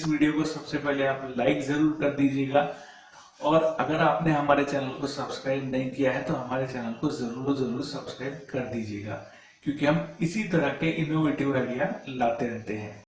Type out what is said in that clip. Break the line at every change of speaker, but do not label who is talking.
इस वीडियो को सबसे पहले आप लाइक जरूर कर दीजिएगा, और अगर आपने हमारे चैनल को सब्सक्राइब नहीं किया है तो हमारे चैनल को जरूर सब्सक्राइब कर दीजिएगा, क्योंकि हम इसी तरह के इनोवेटिव आइडिया लाते रहते हैं।